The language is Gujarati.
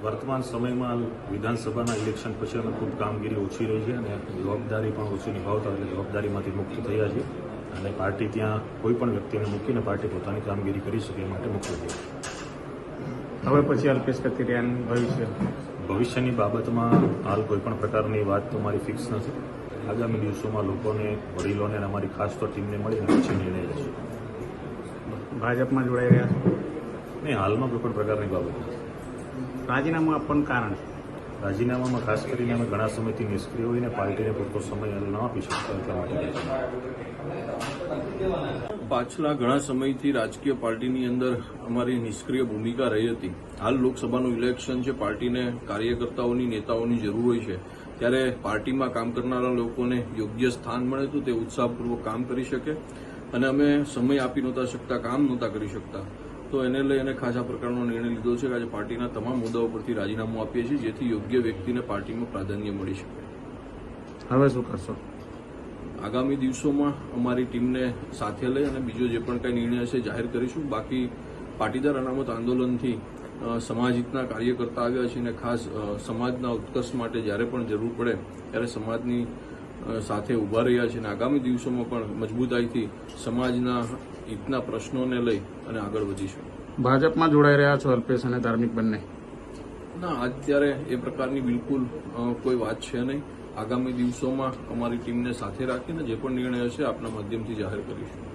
વર્તમાન સમયમાં વિધાનસભાના ઇલેક્શન પછી અમે ખૂબ કામગીરી ઓછી રહી છે અને જવાબદારી પણ ઓછી નિભાવતા એટલે જવાબદારીમાંથી મુક્ત થયા છે અને પાર્ટી ત્યાં કોઈ પણ વ્યક્તિને મૂકીને પાર્ટી પોતાની કામગીરી કરી શકે એ માટે મુક્ત થઈ. હવે પછી અલ્પેશ કથિરિયાનું ભવિષ્યની બાબતમાં હાલ કોઈ પણ પ્રકારની વાત તો મારી ફિક્સ નથી. આગામી દિવસોમાં લોકોને, વડીલોને અને અમારી ખાસ તો ટીમને મળીને પછી નિર્ણય લેશે. ભાજપમાં જોડાઈ રહ્યા છો? નહીં, હાલમાં કોઈ પણ પ્રકારની બાબત નથી. રાજીનામું આપવાનું કારણ? રાજીનામામાં ખાસ કરીને અમે ઘણા સમયથી નિષ્ક્રિય હોઈને પાર્ટીને પૂરતો સમય ન આપી શકતા એટલા માટે. પાછલા ઘણા સમયથી રાજકીય પાર્ટીની અંદર અમારી નિષ્ક્રિય ભૂમિકા રહી હતી. હાલ લોકસભાનું ઇલેક્શન છે, પાર્ટીને કાર્યકર્તાઓની, નેતાઓની જરૂર હોય છે, ત્યારે પાર્ટીમાં કામ કરનારા લોકોને યોગ્ય સ્થાન મળે તો તે ઉત્સાહપૂર્વક કામ કરી શકે અને અમે સમય આપી નહોતા શકતા, કામ નહોતા કરી શકતા, તો એને લઈ અને ખાસ આ પ્રકારનો નિર્ણય લીધો છે કે આજે પાર્ટીના તમામ મુદ્દાઓ પરથી રાજીનામું આપીએ છીએ જેથી યોગ્ય વ્યક્તિને પાર્ટીમાં પ્રાધાન્ય મળી શકે. હવે શું કરશો? આગામી દિવસોમાં અમારી ટીમને સાથે લઈ અને બીજો જે પણ કંઈ નિર્ણય છે જાહેર કરીશું. બાકી પાટીદાર અનામત આંદોલનથી સમાજહિતના કાર્યકર્તા આવ્યા છે અને ખાસ સમાજના ઉત્કર્ષ માટે જ્યારે પણ જરૂર પડે ત્યારે સમાજની સાથે ઉભા રહ્યા છે અને આગામી દિવસોમાં પણ મજબૂતાઈથી સમાજના હિતના પ્રશ્નોને લઈ અને આગળ વધીશું. ભાજપમાં જોડાઈ રહ્યા છો અલ્પેશ અને ધાર્મિક બંને? ના, અત્યારે એ પ્રકારની બિલકુલ કોઈ વાત છે નહીં. આગામી દિવસોમાં અમારી ટીમને સાથે રાખીને જે પણ નિર્ણય હશે આપના માધ્યમથી જાહેર કરીશું.